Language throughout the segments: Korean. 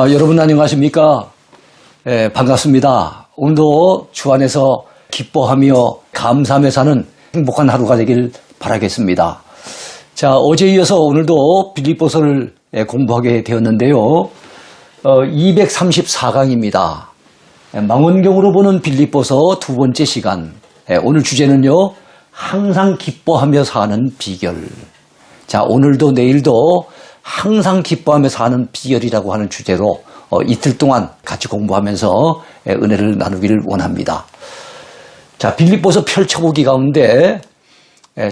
여러분 안녕하십니까? 반갑습니다. 오늘도 주 안에서 기뻐하며 감사하며 사는 행복한 하루가 되길 바라겠습니다. 자, 어제 이어서 오늘도 빌립보서를 공부하게 되었는데요. 234강입니다. 망원경으로 보는 빌립보서 두 번째 시간. 오늘 주제는요, 항상 기뻐하며 사는 비결. 자, 오늘도 내일도 항상 기뻐하며 사는 비결이라고 하는 주제로 이틀 동안 같이 공부하면서 은혜를 나누기를 원합니다. 자, 빌립보서 펼쳐보기 가운데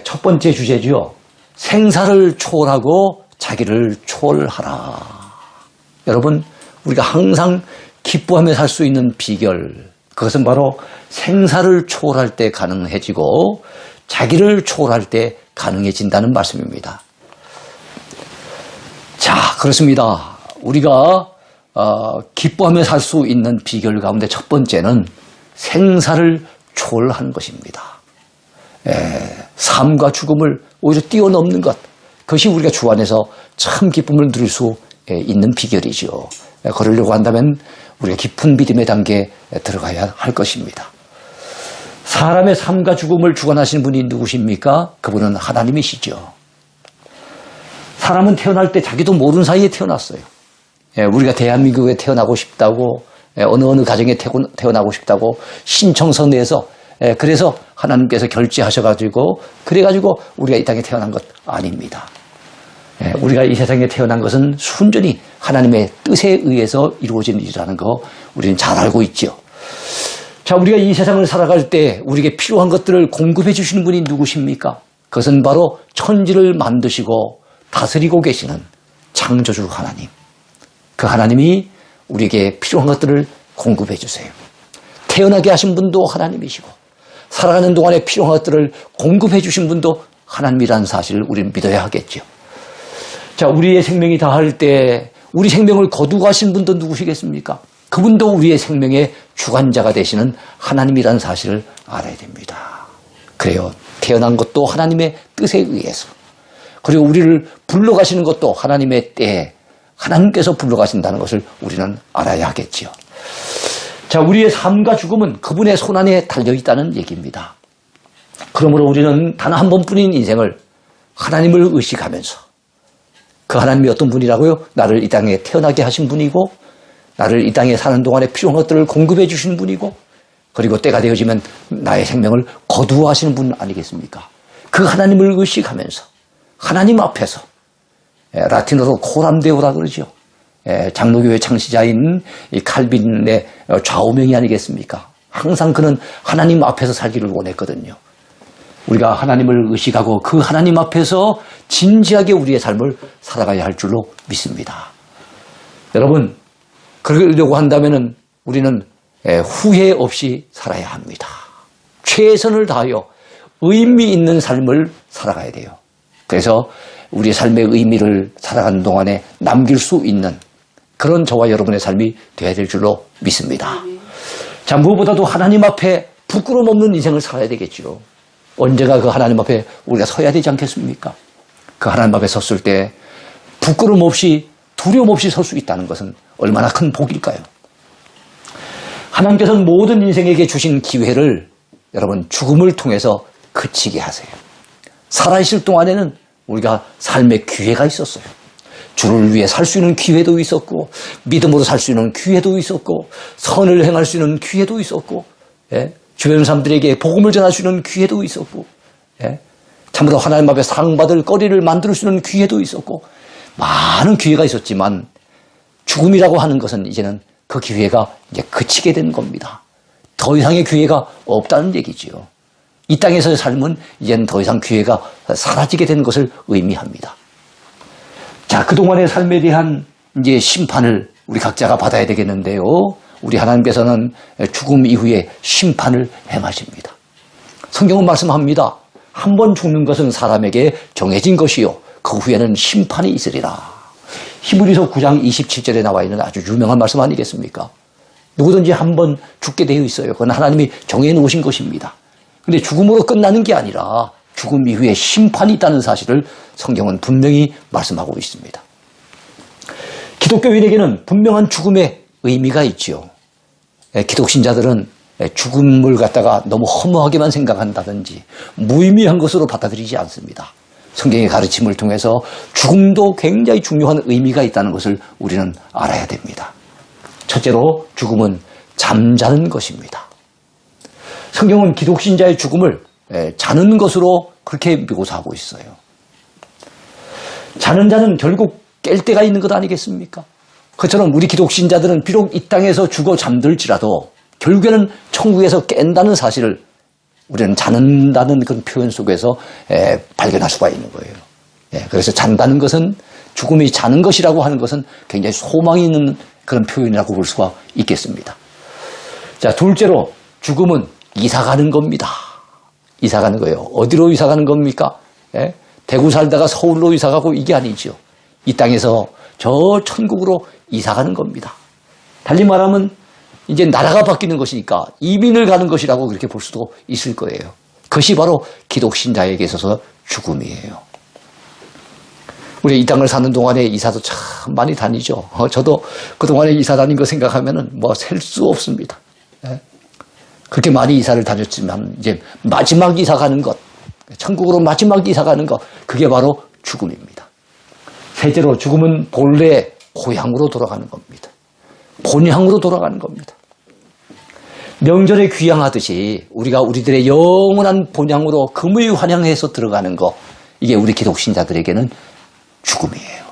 첫 번째 주제죠. 생사를 초월하고 자기를 초월하라. 여러분, 우리가 항상 기뻐하며 살 수 있는 비결, 그것은 바로 생사를 초월할 때 가능해지고 자기를 초월할 때 가능해진다는 말씀입니다. 자, 그렇습니다. 우리가 기뻐하며 살 수 있는 비결 가운데 첫 번째는 생사를 초월하는 것입니다. 삶과 죽음을 오히려 뛰어넘는 것, 그것이 우리가 주 안에서 참 기쁨을 누릴 수 있는 비결이죠. 그러려고 한다면 우리가 깊은 믿음의 단계에 들어가야 할 것입니다. 사람의 삶과 죽음을 주관하시는 분이 누구십니까? 그분은 하나님이시죠. 사람은 태어날 때 자기도 모르는 사이에 태어났어요. 우리가 대한민국에 태어나고 싶다고, 어느 가정에 태어나고 싶다고 신청서 내서, 그래서 하나님께서 결제하셔가지고, 그래가지고 우리가 이 땅에 태어난 것 아닙니다. 우리가 이 세상에 태어난 것은 순전히 하나님의 뜻에 의해서 이루어진 일이라는 거 우리는 잘 알고 있죠. 자, 우리가 이 세상을 살아갈 때 우리에게 필요한 것들을 공급해 주시는 분이 누구십니까? 그것은 바로 천지를 만드시고 다스리고 계시는 창조주 하나님. 그 하나님이 우리에게 필요한 것들을 공급해 주세요. 태어나게 하신 분도 하나님이시고 살아가는 동안에 필요한 것들을 공급해 주신 분도 하나님이라는 사실을 우리는 믿어야 하겠죠. 자, 우리의 생명이 다할 때 우리 생명을 거두고 가신 분도 누구시겠습니까? 그분도 우리의 생명의 주관자가 되시는 하나님이라는 사실을 알아야 됩니다. 그래요. 태어난 것도 하나님의 뜻에 의해서, 그리고 우리를 불러가시는 것도 하나님의 때에 하나님께서 불러가신다는 것을 우리는 알아야 하겠지요. 자, 우리의 삶과 죽음은 그분의 손안에 달려있다는 얘기입니다. 그러므로 우리는 단 한 번뿐인 인생을 하나님을 의식하면서, 그 하나님이 어떤 분이라고요? 나를 이 땅에 태어나게 하신 분이고, 나를 이 땅에 사는 동안에 필요한 것들을 공급해 주시는 분이고, 그리고 때가 되어지면 나의 생명을 거두어 하시는 분 아니겠습니까? 그 하나님을 의식하면서 하나님 앞에서, 라틴어로 코람데오라 그러죠. 장로교회 창시자인 이 칼빈의 좌우명이 아니겠습니까? 항상 그는 하나님 앞에서 살기를 원했거든요. 우리가 하나님을 의식하고 그 하나님 앞에서 진지하게 우리의 삶을 살아가야 할 줄로 믿습니다. 여러분, 그러려고 한다면 우리는 후회 없이 살아야 합니다. 최선을 다하여 의미 있는 삶을 살아가야 돼요. 그래서 우리의 삶의 의미를 살아가는 동안에 남길 수 있는 그런 저와 여러분의 삶이 되어야 될 줄로 믿습니다. 자, 무엇보다도 하나님 앞에 부끄러움 없는 인생을 살아야 되겠죠. 언제가 그 하나님 앞에 우리가 서야 되지 않겠습니까? 그 하나님 앞에 섰을 때 부끄러움 없이 두려움 없이 설 수 있다는 것은 얼마나 큰 복일까요? 하나님께서는 모든 인생에게 주신 기회를 여러분 죽음을 통해서 그치게 하세요. 살아있을 동안에는 우리가 삶의 기회가 있었어요. 주를 위해 살 수 있는 기회도 있었고, 믿음으로 살 수 있는 기회도 있었고, 선을 행할 수 있는 기회도 있었고, 주변 사람들에게 복음을 전할 수 있는 기회도 있었고, 참으로 하나님 앞에 상받을 거리를 만들 수 있는 기회도 있었고, 많은 기회가 있었지만 죽음이라고 하는 것은 이제는 그 기회가 이제 그치게 된 겁니다. 더 이상의 기회가 없다는 얘기지요. 이 땅에서의 삶은 이제는 더 이상 기회가 사라지게 된 것을 의미합니다. 자, 그동안의 삶에 대한 이제 심판을 우리 각자가 받아야 되겠는데요. 우리 하나님께서는 죽음 이후에 심판을 행하십니다. 성경은 말씀합니다. 한 번 죽는 것은 사람에게 정해진 것이요 그 후에는 심판이 있으리라. 히브리서 9장 27절에 나와 있는 아주 유명한 말씀 아니겠습니까? 누구든지 한 번 죽게 되어 있어요. 그건 하나님이 정해놓으신 것입니다. 그런데 죽음으로 끝나는 게 아니라 죽음 이후에 심판이 있다는 사실을 성경은 분명히 말씀하고 있습니다. 기독교인에게는 분명한 죽음의 의미가 있죠. 기독신자들은 죽음을 갖다가 너무 허무하게만 생각한다든지 무의미한 것으로 받아들이지 않습니다. 성경의 가르침을 통해서 죽음도 굉장히 중요한 의미가 있다는 것을 우리는 알아야 됩니다. 첫째로 죽음은 잠자는 것입니다. 성경은 기독신자의 죽음을 자는 것으로 그렇게 묘사하고 있어요. 자는 자는 결국 깰 때가 있는 것 아니겠습니까? 그처럼 우리 기독신자들은 비록 이 땅에서 죽어 잠들지라도 결국에는 천국에서 깬다는 사실을 우리는 자는다는 그런 표현 속에서 발견할 수가 있는 거예요. 그래서 잔다는 것은 죽음이 자는 것이라고 하는 것은 굉장히 소망이 있는 그런 표현이라고 볼 수가 있겠습니다. 자, 둘째로 죽음은 이사가는 겁니다. 이사가는 거예요. 어디로 이사가는 겁니까? 대구 살다가 서울로 이사가고 이게 아니죠. 이 땅에서 저 천국으로 이사가는 겁니다. 달리 말하면 이제 나라가 바뀌는 것이니까 이민을 가는 것이라고 그렇게 볼 수도 있을 거예요. 그것이 바로 기독신자에게 있어서 죽음이에요. 우리 이 땅을 사는 동안에 이사도 참 많이 다니죠. 저도 그동안에 이사 다닌 거 생각하면은 뭐 셀 수 없습니다. 그렇게 많이 이사를 다녔지만 이제 마지막 이사 가는 것, 천국으로 마지막 이사 가는 것, 그게 바로 죽음입니다. 셋째로 죽음은 본래 고향으로 돌아가는 겁니다. 본향으로 돌아가는 겁니다. 명절에 귀향하듯이 우리가 우리들의 영원한 본향으로 금의 환향해서 들어가는 것, 이게 우리 기독신자들에게는 죽음이에요.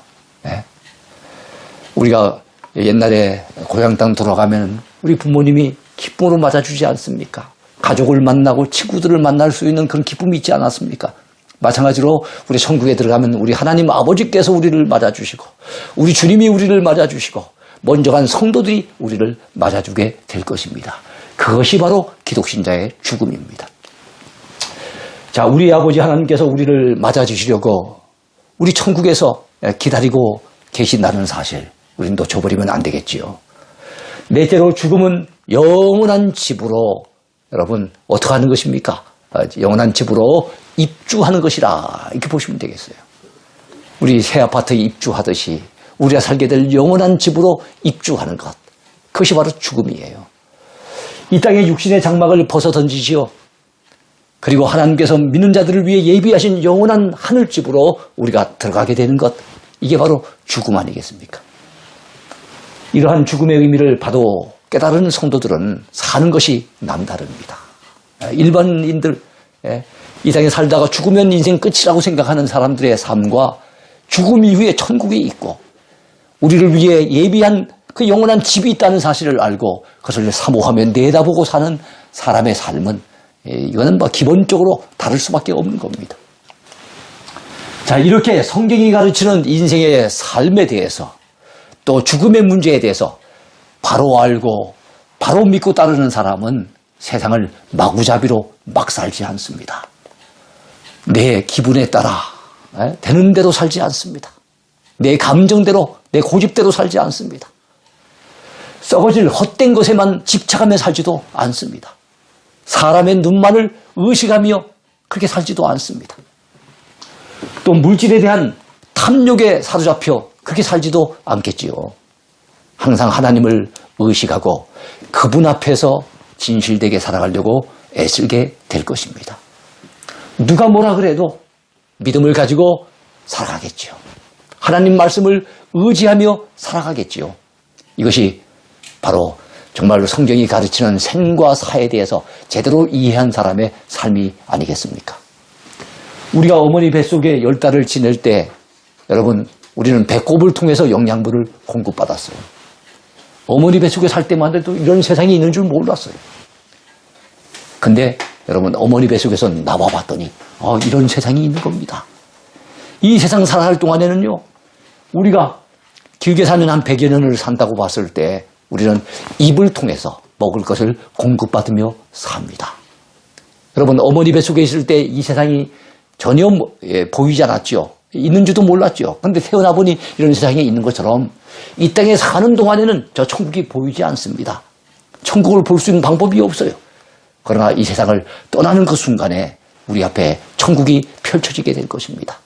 우리가 옛날에 고향 땅 돌아가면 우리 부모님이 기쁨으로 맞아주지 않습니까? 가족을 만나고 친구들을 만날 수 있는 그런 기쁨이 있지 않았습니까? 마찬가지로 우리 천국에 들어가면 우리 하나님 아버지께서 우리를 맞아주시고 우리 주님이 우리를 맞아주시고 먼저 간 성도들이 우리를 맞아주게 될 것입니다. 그것이 바로 기독신자의 죽음입니다. 자, 우리 아버지 하나님께서 우리를 맞아주시려고 우리 천국에서 기다리고 계신다는 사실, 우리는 놓쳐버리면 안 되겠지요. 넷째로 죽음은 영원한 집으로, 여러분 어떻게 하는 것입니까? 영원한 집으로 입주하는 것이라, 이렇게 보시면 되겠어요. 우리 새 아파트에 입주하듯이 우리가 살게 될 영원한 집으로 입주하는 것, 그것이 바로 죽음이에요. 이 땅의 육신의 장막을 벗어 던지시오. 그리고 하나님께서 믿는 자들을 위해 예비하신 영원한 하늘집으로 우리가 들어가게 되는 것, 이게 바로 죽음 아니겠습니까? 이러한 죽음의 의미를 바로 깨달은 성도들은 사는 것이 남다릅니다. 일반인들, 이 땅에 살다가 죽으면 인생 끝이라고 생각하는 사람들의 삶과 죽음 이후에 천국이 있고 우리를 위해 예비한 그 영원한 집이 있다는 사실을 알고 그것을 사모하며 내다보고 사는 사람의 삶은, 이거는 뭐 기본적으로 다를 수밖에 없는 겁니다. 자, 이렇게 성경이 가르치는 인생의 삶에 대해서 또 죽음의 문제에 대해서 바로 알고 바로 믿고 따르는 사람은 세상을 마구잡이로 막 살지 않습니다. 내 기분에 따라 되는 대로 살지 않습니다. 내 감정대로, 내 고집대로 살지 않습니다. 썩어질 헛된 것에만 집착하며 살지도 않습니다. 사람의 눈만을 의식하며 그렇게 살지도 않습니다. 또 물질에 대한 탐욕에 사로잡혀 그렇게 살지도 않겠지요. 항상 하나님을 의식하고 그분 앞에서 진실되게 살아가려고 애쓰게 될 것입니다. 누가 뭐라 그래도 믿음을 가지고 살아가겠지요. 하나님 말씀을 의지하며 살아가겠지요. 이것이 바로 정말로 성경이 가르치는 생과 사에 대해서 제대로 이해한 사람의 삶이 아니겠습니까? 우리가 어머니 뱃속에 10달을 지낼 때, 여러분, 우리는 배꼽을 통해서 영양분을 공급받았어요. 어머니 뱃속에 살 때만 해도 이런 세상이 있는 줄 몰랐어요. 근데 여러분, 어머니 뱃속에서 나와봤더니 이런 세상이 있는 겁니다. 이 세상 살아갈 동안에는요, 우리가 길게 사는 한 100여 년을 산다고 봤을 때 우리는 입을 통해서 먹을 것을 공급받으며 삽니다. 여러분, 어머니 뱃속에 있을 때 이 세상이 전혀 보이지 않았죠. 있는 줄도 몰랐죠. 그런데 태어나 보니 이런 세상에 있는 것처럼 이 땅에 사는 동안에는 저 천국이 보이지 않습니다. 천국을 볼 수 있는 방법이 없어요. 그러나 이 세상을 떠나는 그 순간에 우리 앞에 천국이 펼쳐지게 될 것입니다.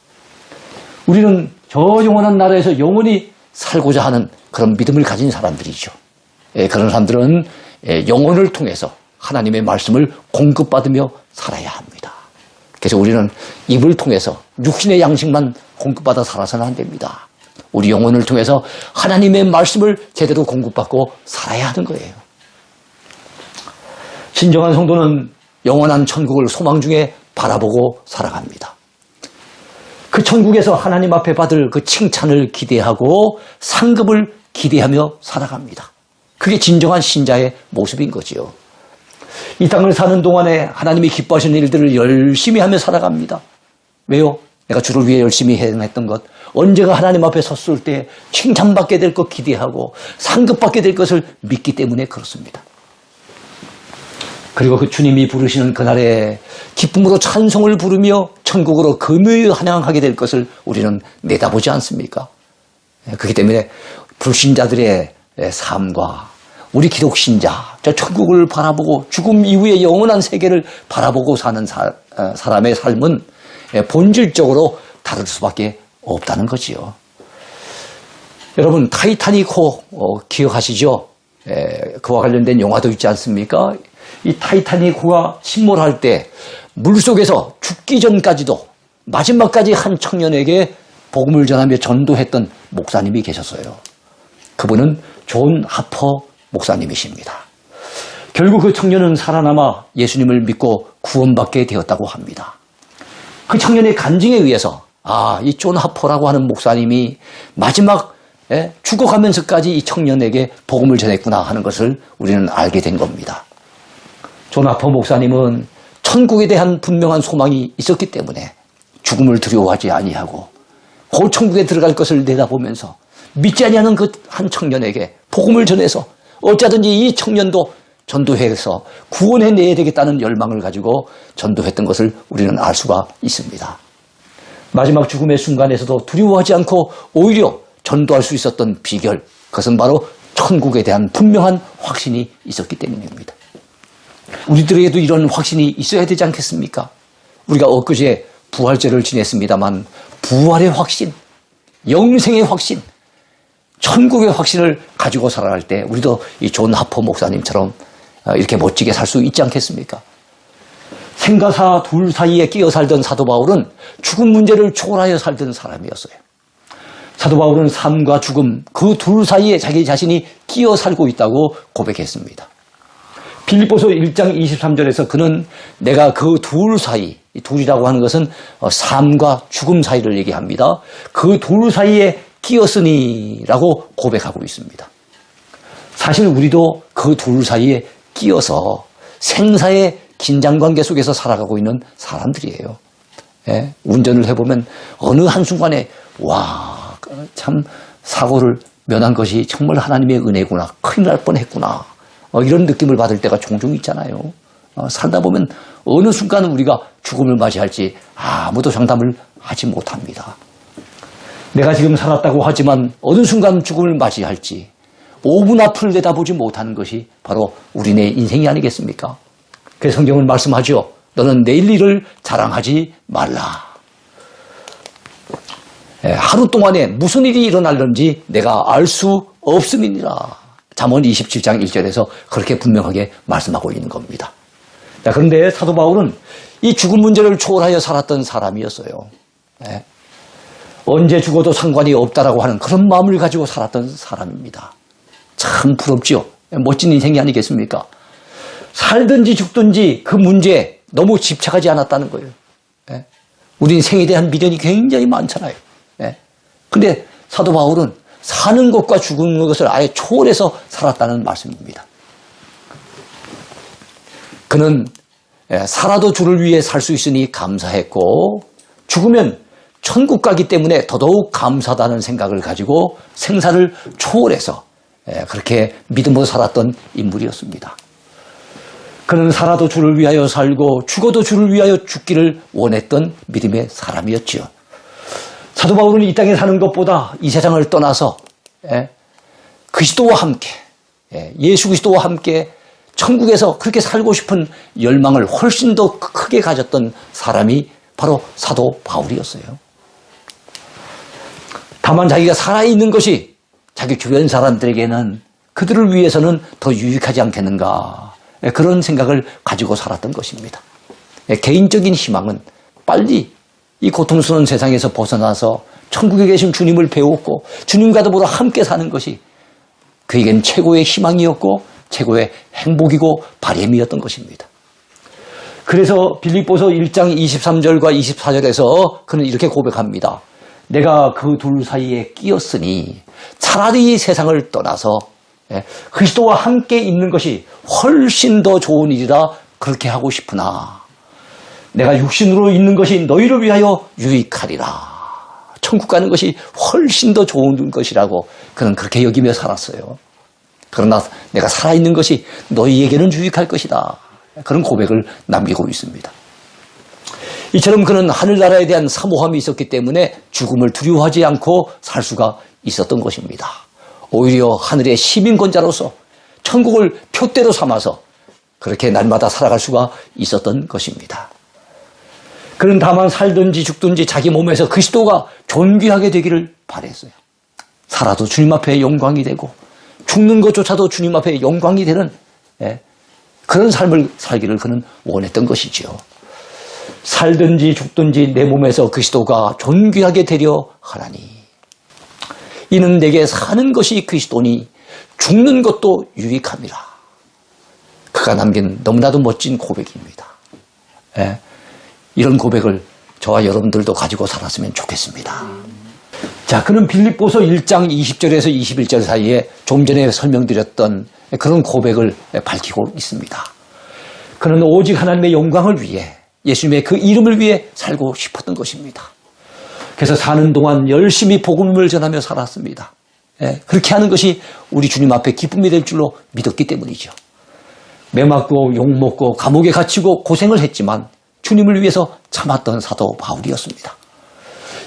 우리는 저 영원한 나라에서 영원히 살고자 하는 그런 믿음을 가진 사람들이죠. 그런 사람들은 영혼을 통해서 하나님의 말씀을 공급받으며 살아야 합니다. 그래서 우리는 입을 통해서 육신의 양식만 공급받아 살아서는 안 됩니다. 우리 영혼을 통해서 하나님의 말씀을 제대로 공급받고 살아야 하는 거예요. 진정한 성도는 영원한 천국을 소망 중에 바라보고 살아갑니다. 그 천국에서 하나님 앞에 받을 그 칭찬을 기대하고 상급을 기대하며 살아갑니다. 그게 진정한 신자의 모습인 거지요. 이 땅을 사는 동안에 하나님이 기뻐하시는 일들을 열심히 하며 살아갑니다. 왜요? 내가 주를 위해 열심히 행했던 것, 언제가 하나님 앞에 섰을 때 칭찬받게 될 것 기대하고 상급받게 될 것을 믿기 때문에 그렇습니다. 그리고 그 주님이 부르시는 그날에 기쁨으로 찬송을 부르며 천국으로 금요일 환영하게 될 것을 우리는 내다보지 않습니까? 그렇기 때문에 불신자들의 삶과 우리 기독신자, 저 천국을 바라보고 죽음 이후의 영원한 세계를 바라보고 사는 사람의 삶은 본질적으로 다를 수밖에 없다는 거지요. 여러분, 타이타닉호 기억하시죠? 그와 관련된 영화도 있지 않습니까? 이 타이타닉호가 침몰할 때 물속에서 죽기 전까지도 마지막까지 한 청년에게 복음을 전하며 전도했던 목사님이 계셨어요. 그분은 존 하퍼 목사님이십니다. 결국 그 청년은 살아남아 예수님을 믿고 구원받게 되었다고 합니다. 그 청년의 간증에 의해서 이 존 하퍼라고 하는 목사님이 마지막 죽어가면서까지 이 청년에게 복음을 전했구나 하는 것을 우리는 알게 된 겁니다. 존 하퍼 목사님은 천국에 대한 분명한 소망이 있었기 때문에 죽음을 두려워하지 아니하고 그 천국에 들어갈 것을 내다보면서 믿지 아니하는 그 한 청년에게 복음을 전해서 어쩌든지 이 청년도 전도해서 구원해내야 되겠다는 열망을 가지고 전도했던 것을 우리는 알 수가 있습니다. 마지막 죽음의 순간에서도 두려워하지 않고 오히려 전도할 수 있었던 비결, 그것은 바로 천국에 대한 분명한 확신이 있었기 때문입니다. 우리들에게도 이런 확신이 있어야 되지 않겠습니까? 우리가 엊그제 부활절을 지냈습니다만 부활의 확신, 영생의 확신, 천국의 확신을 가지고 살아갈 때 우리도 이 존 하퍼 목사님처럼 이렇게 멋지게 살 수 있지 않겠습니까? 생과 둘 사이에 끼어 살던 사도 바울은 죽음 문제를 초월하여 살던 사람이었어요. 사도 바울은 삶과 죽음 그 둘 사이에 자기 자신이 끼어 살고 있다고 고백했습니다. 빌립보서 1장 23절에서 그는 내가 그 둘 사이, 둘이라고 하는 것은 삶과 죽음 사이를 얘기합니다. 그 둘 사이에 끼었으니라고 고백하고 있습니다. 사실 우리도 그 둘 사이에 끼어서 생사의 긴장관계 속에서 살아가고 있는 사람들이에요. 운전을 해보면 어느 한순간에 참 사고를 면한 것이 정말 하나님의 은혜구나, 큰일 날 뻔했구나, 이런 느낌을 받을 때가 종종 있잖아요. 살다 보면 어느 순간 우리가 죽음을 맞이할지 아무도 장담을 하지 못합니다. 내가 지금 살았다고 하지만 어느 순간 죽음을 맞이할지 5분 앞을 내다보지 못하는 것이 바로 우리네 인생이 아니겠습니까? 그래서 성경은 말씀하죠. 너는 내일 일을 자랑하지 말라. 하루 동안에 무슨 일이 일어날는지 내가 알 수 없음이니라. 잠언 27장 1절에서 그렇게 분명하게 말씀하고 있는 겁니다. 자, 그런데 사도 바울은 이 죽음 문제를 초월하여 살았던 사람이었어요. 언제 죽어도 상관이 없다라고 하는 그런 마음을 가지고 살았던 사람입니다. 참 부럽죠. 멋진 인생이 아니겠습니까? 살든지 죽든지 그 문제에 너무 집착하지 않았다는 거예요. 우리는 생에 대한 미련이 굉장히 많잖아요. 그런데 사도 바울은 사는 것과 죽는 것을 아예 초월해서 살았다는 말씀입니다. 그는 살아도 주를 위해 살 수 있으니 감사했고 죽으면 천국 가기 때문에 더더욱 감사하다는 생각을 가지고 생사를 초월해서 그렇게 믿음으로 살았던 인물이었습니다. 그는 살아도 주를 위하여 살고 죽어도 주를 위하여 죽기를 원했던 믿음의 사람이었지요. 사도 바울은 이 땅에 사는 것보다 이 세상을 떠나서 그리스도와 함께 예수 그리스도와 함께 천국에서 그렇게 살고 싶은 열망을 훨씬 더 크게 가졌던 사람이 바로 사도 바울이었어요. 다만 자기가 살아있는 것이 자기 주변 사람들에게는 그들을 위해서는 더 유익하지 않겠는가, 그런 생각을 가지고 살았던 것입니다. 개인적인 희망은 빨리 이 고통스러운 세상에서 벗어나서 천국에 계신 주님을 배웠고 주님과 더불어 함께 사는 것이 그에겐 최고의 희망이었고 최고의 행복이고 바람이었던 것입니다. 그래서 빌립보서 1장 23절과 24절에서 그는 이렇게 고백합니다. 내가 그 둘 사이에 끼었으니 차라리 세상을 떠나서 그리스도와 함께 있는 것이 훨씬 더 좋은 일이라 그렇게 하고 싶으나 내가 육신으로 있는 것이 너희를 위하여 유익하리라. 천국 가는 것이 훨씬 더 좋은 것이라고 그는 그렇게 여기며 살았어요. 그러나 내가 살아있는 것이 너희에게는 유익할 것이다. 그런 고백을 남기고 있습니다. 이처럼 그는 하늘나라에 대한 사모함이 있었기 때문에 죽음을 두려워하지 않고 살 수가 있었던 것입니다. 오히려 하늘의 시민권자로서 천국을 표대로 삼아서 그렇게 날마다 살아갈 수가 있었던 것입니다. 그는 다만 살든지 죽든지 자기 몸에서 그리스도가 존귀하게 되기를 바랬어요. 살아도 주님 앞에 영광이 되고 죽는 것조차도 주님 앞에 영광이 되는 그런 삶을 살기를 그는 원했던 것이지요. 살든지 죽든지 내 몸에서 그리스도가 존귀하게 되려 하나니 이는 내게 사는 것이 그리스도니 죽는 것도 유익함이라. 그가 남긴 너무나도 멋진 고백입니다. 이런 고백을 저와 여러분들도 가지고 살았으면 좋겠습니다. 자, 그는 빌립보서 1장 20절에서 21절 사이에 좀 전에 설명드렸던 그런 고백을 밝히고 있습니다. 그는 오직 하나님의 영광을 위해 예수님의 그 이름을 위해 살고 싶었던 것입니다. 그래서 사는 동안 열심히 복음을 전하며 살았습니다. 그렇게 하는 것이 우리 주님 앞에 기쁨이 될 줄로 믿었기 때문이죠. 매맞고 욕먹고 감옥에 갇히고 고생을 했지만 주님을 위해서 참았던 사도 바울이었습니다.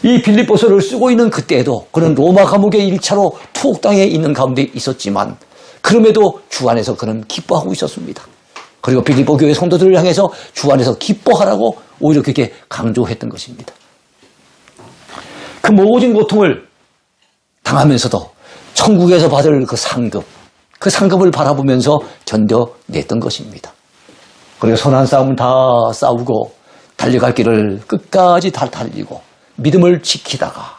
이 빌립보서를 쓰고 있는 그때에도 그는 로마 감옥의 1차로 투옥당에 있는 가운데 있었지만 그럼에도 주 안에서 그는 기뻐하고 있었습니다. 그리고 빌립보 교회 성도들을 향해서 주 안에서 기뻐하라고 오히려 그렇게 강조했던 것입니다. 그 모진 고통을 당하면서도 천국에서 받을 그 상급을 바라보면서 견뎌냈던 것입니다. 그리고 선한 싸움은 다 싸우고 달려갈 길을 끝까지 다 달리고 믿음을 지키다가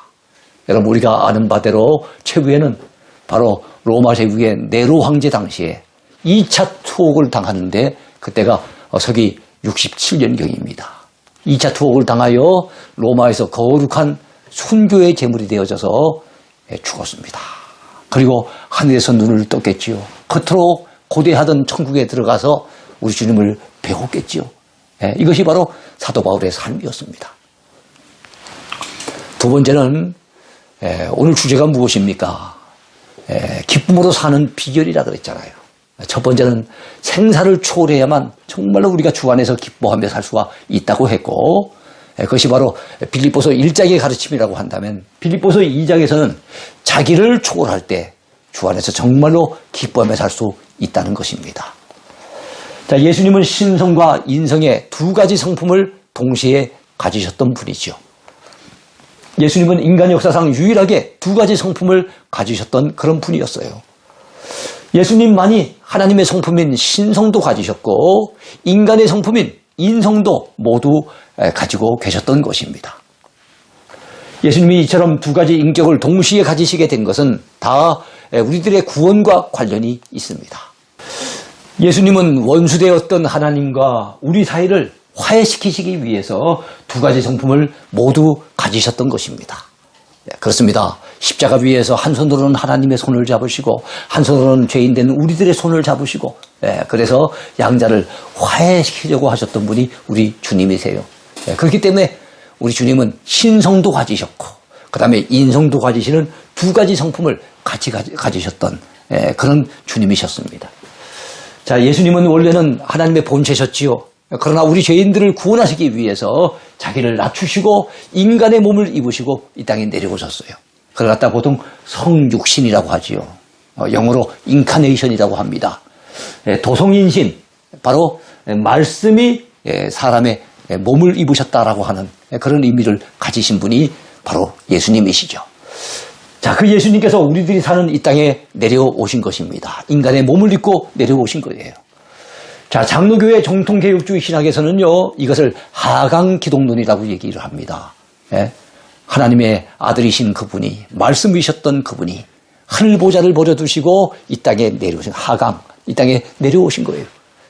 여러분 우리가 아는 바대로 최후에는 바로 로마 제국의 네로 황제 당시에 2차 투옥을 당하는데 그때가 서기 67년경입니다. 2차 투옥을 당하여 로마에서 거룩한 순교의 제물이 되어져서 죽었습니다. 그리고 하늘에서 눈을 떴겠지요. 그토록 고대하던 천국에 들어가서 우리 주님을 배웠겠지요. 이것이 바로 사도 바울의 삶이었습니다. 두 번째는 오늘 주제가 무엇입니까? 기쁨으로 사는 비결이라 그랬잖아요. 첫 번째는 생사를 초월해야만 정말로 우리가 주 안에서 기뻐하며 살 수가 있다고 했고 그것이 바로 빌립보서 1장의 가르침이라고 한다면 빌립보서 2장에서는 자기를 초월할 때 주 안에서 정말로 기뻐하며 살 수 있다는 것입니다. 자, 예수님은 신성과 인성의 두 가지 성품을 동시에 가지셨던 분이죠. 예수님은 인간 역사상 유일하게 두 가지 성품을 가지셨던 그런 분이었어요. 예수님만이 하나님의 성품인 신성도 가지셨고 인간의 성품인 인성도 모두 가지고 계셨던 것입니다. 예수님이 이처럼 두 가지 인격을 동시에 가지시게 된 것은 다 우리들의 구원과 관련이 있습니다. 예수님은 원수되었던 하나님과 우리 사이를 화해시키시기 위해서 두 가지 성품을 모두 가지셨던 것입니다. 그렇습니다. 십자가 위에서 한 손으로는 하나님의 손을 잡으시고 한 손으로는 죄인된 우리들의 손을 잡으시고 그래서 양자를 화해시키려고 하셨던 분이 우리 주님이세요. 그렇기 때문에 우리 주님은 신성도 가지셨고 그 다음에 인성도 가지시는 두 가지 성품을 같이 가지셨던 그런 주님이셨습니다. 자, 예수님은 원래는 하나님의 본체셨지요. 그러나 우리 죄인들을 구원하시기 위해서 자기를 낮추시고 인간의 몸을 입으시고 이 땅에 내려오셨어요. 그걸 갖다 보통 성육신이라고 하지요. 영어로 인카네이션이라고 합니다. 도성인신, 바로 말씀이 사람의 몸을 입으셨다라고 하는 그런 의미를 가지신 분이 바로 예수님이시죠. 자, 그 예수님께서 우리들이 사는 이 땅에 내려오신 것입니다. 인간의 몸을 입고 내려오신 거예요. 자, 장로교회 정통개혁주의 신학에서는요, 이것을 하강기독론이라고 얘기를 합니다. 하나님의 아들이신 그분이, 말씀이셨던 그분이 하늘보좌를 버려두시고 이 땅에 내려오신 하강, 이 땅에 내려오신 거예요.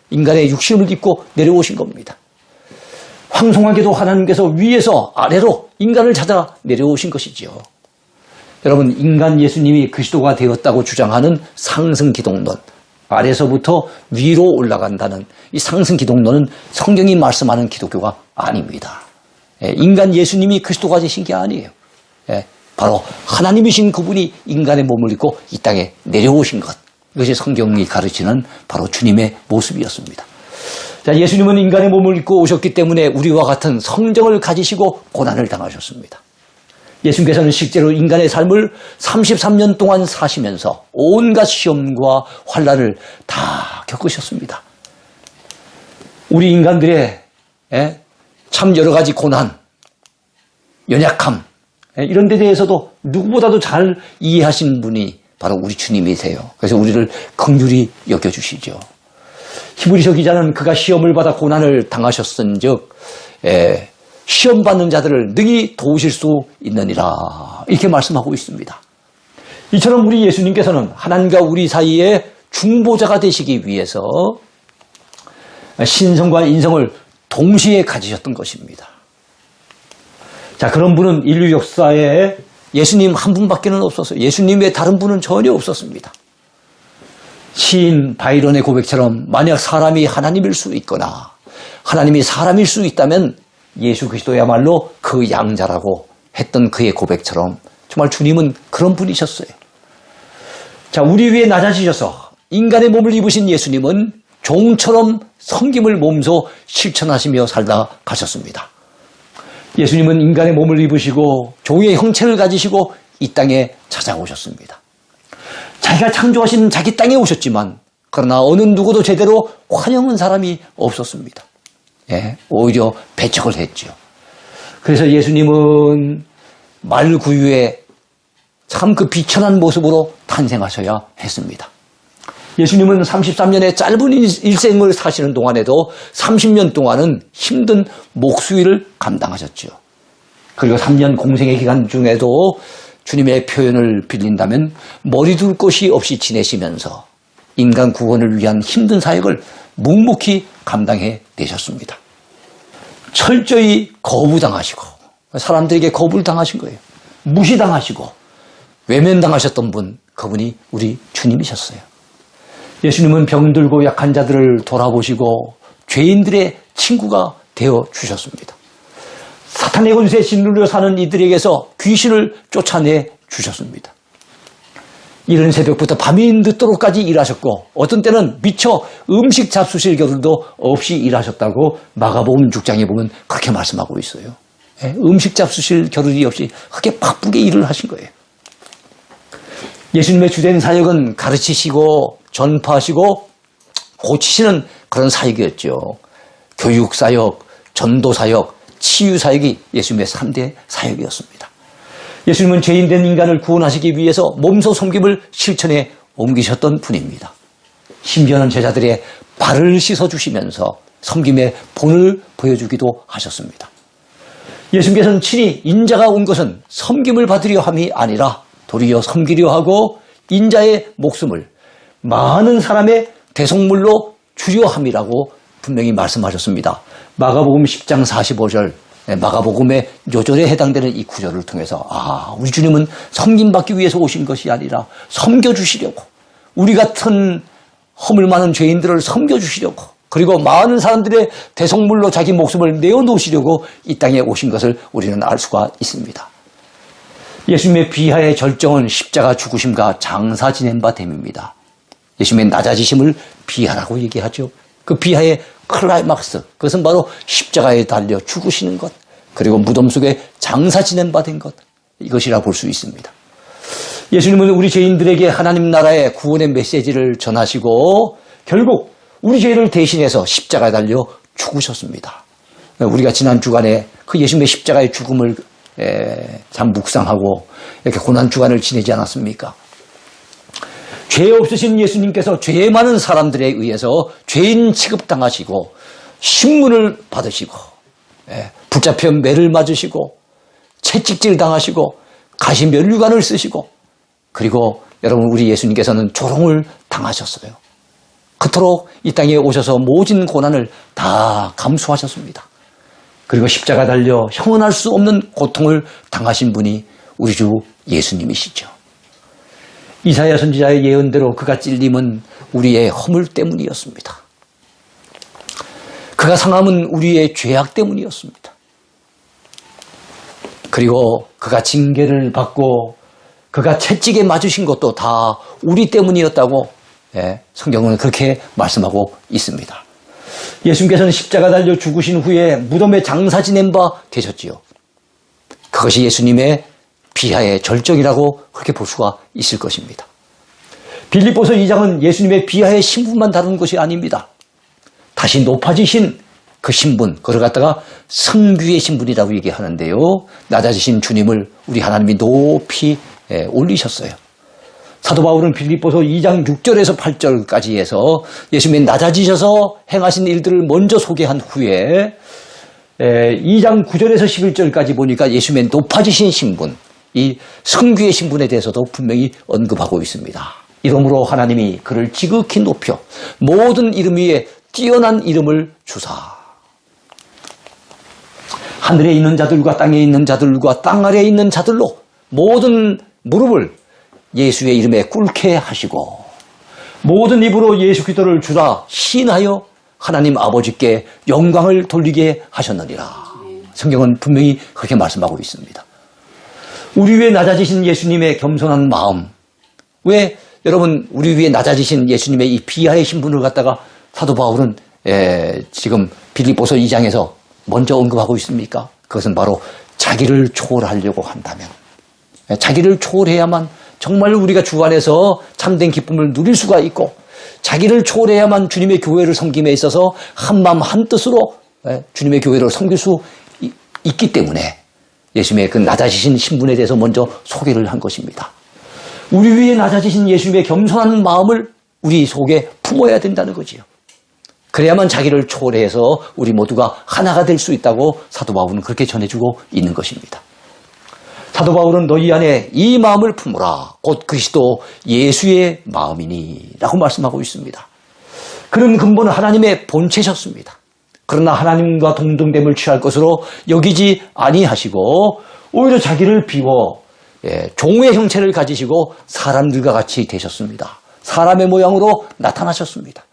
인간의 육신을 입고 내려오신 겁니다. 황송하게도 하나님께서 위에서 아래로 인간을 찾아 내려오신 것이지요. 여러분, 인간 예수님이 그리스도가 되었다고 주장하는 상승기독론, 아래서부터 위로 올라간다는 이 상승기독론은 성경이 말씀하는 기독교가 아닙니다. 인간 예수님이 그리스도가 되신 게 아니에요. 바로 하나님이신 그분이 인간의 몸을 입고 이 땅에 내려오신 것, 이것이 성경이 가르치는 바로 주님의 모습이었습니다. 자, 예수님은 인간의 몸을 입고 오셨기 때문에 우리와 같은 성정을 가지시고 고난을 당하셨습니다. 예수님께서는 실제로 인간의 삶을 33년 동안 사시면서 온갖 시험과 환난을 다 겪으셨습니다. 우리 인간들의 참 여러 가지 고난, 연약함, 이런 데 대해서도 누구보다도 잘 이해하신 분이 바로 우리 주님이세요. 그래서 우리를 긍휼히 여겨주시죠. 히브리서 기자는 그가 시험을 받아 고난을 당하셨은즉 시험 받는 자들을 능히 도우실 수 있느니라, 이렇게 말씀하고 있습니다. 이처럼 우리 예수님께서는 하나님과 우리 사이에 중보자가 되시기 위해서 신성과 인성을 동시에 가지셨던 것입니다. 자, 그런 분은 인류 역사에 예수님 한 분밖에는 없었어요. 예수님 외에 다른 분은 전혀 없었습니다. 시인 바이런의 고백처럼 만약 사람이 하나님일 수 있거나 하나님이 사람일 수 있다면 예수 그리스도야말로 그 양자라고 했던 그의 고백처럼 정말 주님은 그런 분이셨어요. 자, 우리 위에 낮아지셔서 인간의 몸을 입으신 예수님은 종처럼 섬김을 몸소 실천하시며 살다 가셨습니다. 예수님은 인간의 몸을 입으시고 종의 형체를 가지시고 이 땅에 찾아오셨습니다. 자기가 창조하신 자기 땅에 오셨지만 그러나 어느 누구도 제대로 환영한 사람이 없었습니다. 오히려 배척을 했죠. 그래서 예수님은 말구유에 참 그 비천한 모습으로 탄생하셔야 했습니다. 예수님은 33년의 짧은 일생을 사시는 동안에도 30년 동안은 힘든 목수일을 감당하셨죠. 그리고 3년 공생의 기간 중에도 주님의 표현을 빌린다면 머리 둘 곳이 없이 지내시면서 인간 구원을 위한 힘든 사역을 묵묵히 감당해 내셨습니다. 철저히 거부당하시고 사람들에게 거부를 당하신 거예요. 무시당하시고 외면당하셨던 분, 그분이 우리 주님이셨어요. 예수님은 병들고 약한 자들을 돌아보시고 죄인들의 친구가 되어 주셨습니다. 사탄의 권세에 짓눌려 사는 이들에게서 귀신을 쫓아내 주셨습니다. 이른 새벽부터 밤이 늦도록까지 일하셨고 어떤 때는 미처 음식 잡수실 겨를도 없이 일하셨다고 마가복음 6장에 보면 그렇게 말씀하고 있어요. 음식 잡수실 겨를이 없이 그렇게 바쁘게 일을 하신 거예요. 예수님의 주된 사역은 가르치시고 전파하시고 고치시는 그런 사역이었죠. 교육사역, 전도사역, 치유사역이 예수님의 3대 사역이었습니다. 예수님은 죄인된 인간을 구원하시기 위해서 몸소 섬김을 실천에 옮기셨던 분입니다. 심지어는 제자들의 발을 씻어주시면서 섬김의 본을 보여주기도 하셨습니다. 예수님께서는 친히 인자가 온 것은 섬김을 받으려 함이 아니라 도리어 섬기려 하고 인자의 목숨을 많은 사람의 대속물로 주려 함이라고 분명히 말씀하셨습니다. 마가복음 10장 45절, 마가복음의 요절에 해당되는 이 구절을 통해서 우리 주님은 섬김받기 위해서 오신 것이 아니라 섬겨주시려고, 우리 같은 허물 많은 죄인들을 섬겨주시려고, 그리고 많은 사람들의 대속물로 자기 목숨을 내어놓으시려고 이 땅에 오신 것을 우리는 알 수가 있습니다. 예수님의 비하의 절정은 십자가 죽으심과 장사 지낸 바 됨입니다. 예수님의 낮아지심을 비하라고 얘기하죠. 그 비하의 클라이막스, 그것은 바로 십자가에 달려 죽으시는 것, 그리고 무덤 속에 장사 지낸 바 된 것, 이것이라 볼 수 있습니다. 예수님은 우리 죄인들에게 하나님 나라의 구원의 메시지를 전하시고 결국 우리 죄를 대신해서 십자가에 달려 죽으셨습니다. 우리가 지난 주간에 그 예수님의 십자가의 죽음을 참 묵상하고 이렇게 고난 주간을 지내지 않았습니까? 죄 없으신 예수님께서 죄 많은 사람들에 의해서 죄인 취급당하시고 신문을 받으시고 붙잡혀 매를 맞으시고 채찍질 당하시고 가시면류관을 쓰시고 그리고 여러분 우리 예수님께서는 조롱을 당하셨어요. 그토록 이 땅에 오셔서 모진 고난을 다 감수하셨습니다. 그리고 십자가 달려 형언할 수 없는 고통을 당하신 분이 우리 주 예수님이시죠. 이사야 선지자의 예언대로 그가 찔림은 우리의 허물 때문이었습니다. 그가 상함은 우리의 죄악 때문이었습니다. 그리고 그가 징계를 받고 그가 채찍에 맞으신 것도 다 우리 때문이었다고 성경은 그렇게 말씀하고 있습니다. 예수님께서는 십자가 달려 죽으신 후에 무덤에 장사 지낸 바 되셨지요. 그것이 예수님의 비하의 절정이라고 그렇게 볼 수가 있을 것입니다. 빌립보서 2장은 예수님의 비하의 신분만 다루는 것이 아닙니다. 다시 높아지신 그 신분, 그걸 갖다가 성귀의 신분이라고 얘기하는데요. 낮아지신 주님을 우리 하나님이 높이 올리셨어요. 사도 바울은 빌립보서 2장 6절에서 8절까지 해서 예수님이 낮아지셔서 행하신 일들을 먼저 소개한 후에 2장 9절에서 11절까지 보니까 예수님의 높아지신 신분, 이 성귀의 신분에 대해서도 분명히 언급하고 있습니다. 이러므로 하나님이 그를 지극히 높여 모든 이름 위에 뛰어난 이름을 주사 하늘에 있는 자들과 땅에 있는 자들과 땅 아래에 있는 자들로 모든 무릎을 예수의 이름에 꿇게 하시고 모든 입으로 예수 그리스도를 주라 시인하여 하나님 아버지께 영광을 돌리게 하셨느니라. 성경은 분명히 그렇게 말씀하고 있습니다. 우리 위에 낮아지신 예수님의 겸손한 마음, 왜 여러분 우리 위에 낮아지신 예수님의 이 비하의 신분을 갖다가 사도 바울은 지금 빌립보서 2장에서 먼저 언급하고 있습니까? 그것은 바로 자기를 초월하려고 한다면, 자기를 초월해야만 정말 우리가 주 안에서 참된 기쁨을 누릴 수가 있고, 자기를 초월해야만 주님의 교회를 섬김에 있어서 한마음 한뜻으로 주님의 교회를 섬길 수 있기 때문에 예수님의 그 낮아지신 신분에 대해서 먼저 소개를 한 것입니다. 우리 위에 낮아지신 예수님의 겸손한 마음을 우리 속에 품어야 된다는 거지요. 그래야만 자기를 초월해서 우리 모두가 하나가 될 수 있다고 사도 바울은 그렇게 전해주고 있는 것입니다. 사도 바울은 너희 안에 이 마음을 품으라 곧 그리스도 예수의 마음이니 라고 말씀하고 있습니다. 그런 근본은 하나님의 본체셨습니다. 그러나 하나님과 동등됨을 취할 것으로 여기지 아니하시고 오히려 자기를 비워 종의 형체를 가지시고 사람들과 같이 되셨습니다. 사람의 모양으로 나타나셨습니다.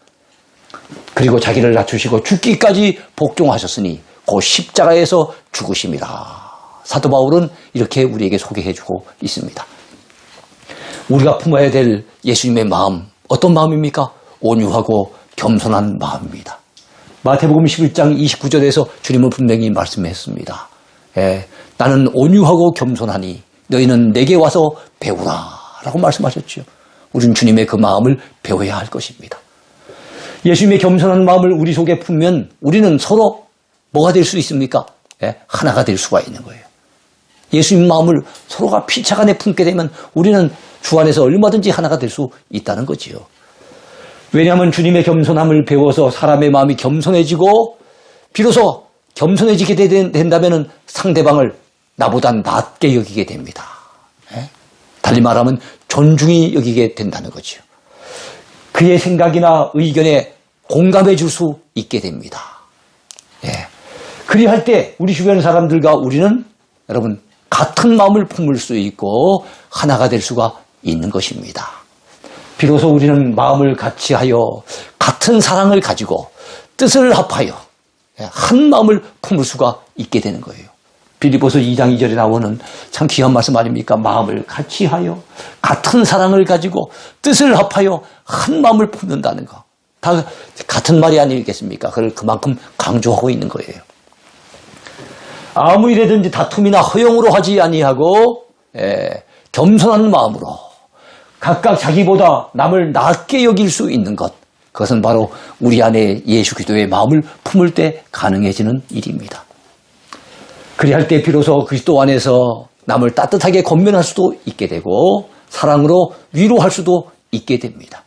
그리고 자기를 낮추시고 죽기까지 복종하셨으니 곧 십자가에서 죽으심이라. 사도 바울은 이렇게 우리에게 소개해주고 있습니다. 우리가 품어야 될 예수님의 마음, 어떤 마음입니까? 온유하고 겸손한 마음입니다. 마태복음 11장 29절에서 주님은 분명히 말씀했습니다. 나는 온유하고 겸손하니 너희는 내게 와서 배우라 라고 말씀하셨죠. 우리는 주님의 그 마음을 배워야 할 것입니다. 예수님의 겸손한 마음을 우리 속에 품으면 우리는 서로 뭐가 될 수 있습니까? 하나가 될 수가 있는 거예요. 예수님 마음을 서로가 피차간에 품게 되면 우리는 주 안에서 얼마든지 하나가 될 수 있다는 거지요. 왜냐하면 주님의 겸손함을 배워서 사람의 마음이 겸손해지고 비로소 겸손해지게 된다면 상대방을 나보다 낮게 여기게 됩니다. 달리 말하면 존중히 여기게 된다는 거죠. 그의 생각이나 의견에 공감해 줄 수 있게 됩니다. 그리할 때 우리 주변 사람들과 우리는 여러분 같은 마음을 품을 수 있고 하나가 될 수가 있는 것입니다. 비로소 우리는 마음을 같이 하여 같은 사랑을 가지고 뜻을 합하여 한 마음을 품을 수가 있게 되는 거예요. 빌립보서 2장 2절에 나오는 참 귀한 말씀 아닙니까? 마음을 같이 하여 같은 사랑을 가지고 뜻을 합하여 한 마음을 품는다는 거. 다 같은 말이 아니겠습니까? 그걸 그만큼 강조하고 있는 거예요. 아무 일에든지 다툼이나 허용으로 하지 아니하고 겸손한 마음으로 각각 자기보다 남을 낮게 여길 수 있는 것. 그것은 바로 우리 안에 예수 그리스도의 마음을 품을 때 가능해지는 일입니다. 그리할 때 비로소 그리스도 안에서 남을 따뜻하게 권면할 수도 있게 되고 사랑으로 위로할 수도 있게 됩니다.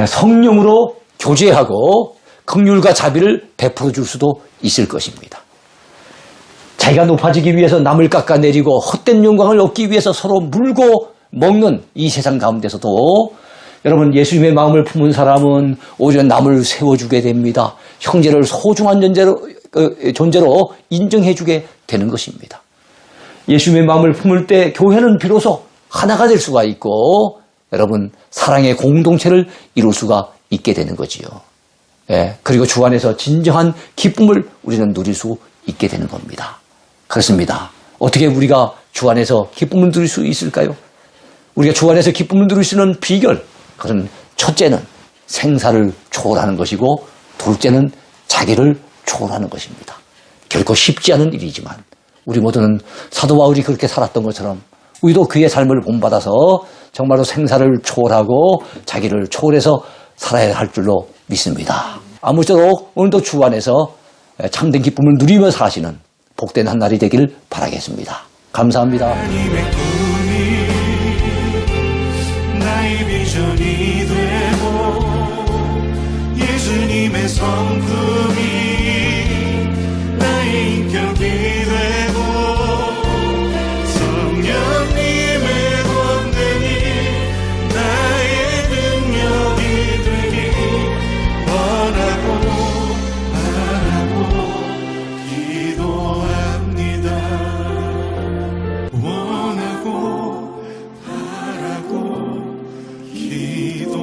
성령으로 교제하고 긍휼과 자비를 베풀어 줄 수도 있을 것입니다. 자기가 높아지기 위해서 남을 깎아내리고 헛된 영광을 얻기 위해서 서로 물고 먹는 이 세상 가운데서도 여러분 예수님의 마음을 품은 사람은 오히려 남을 세워주게 됩니다. 형제를 소중한 존재로 인정해주게 되는 것입니다. 예수님의 마음을 품을 때 교회는 비로소 하나가 될 수가 있고 여러분 사랑의 공동체를 이룰 수가 있게 되는 거지요. 그리고 주 안에서 진정한 기쁨을 우리는 누릴 수 있게 되는 겁니다. 그렇습니다. 어떻게 우리가 주 안에서 기쁨을 누릴 수 있을까요? 우리가 주 안에서 기쁨을 누릴 수 있는 비결, 그건 첫째는 생사를 초월하는 것이고 둘째는 자기를 초월하는 것입니다. 결코 쉽지 않은 일이지만 우리 모두는 사도 바울이 그렇게 살았던 것처럼 우리도 그의 삶을 본받아서 정말로 생사를 초월하고 자기를 초월해서 살아야 할 줄로 믿습니다. 아무쪼록 오늘도 주 안에서 참된 기쁨을 누리며 사시는 복된 한 날이 되길 바라겠습니다. 감사합니다. 나의 비전이 되고 예수님의 성품이 나의 인격이 되고 성령님의 권능이 나의 능력이 되길 원하고 바라고 기도합니다. 원하고 바라고 기도합니다.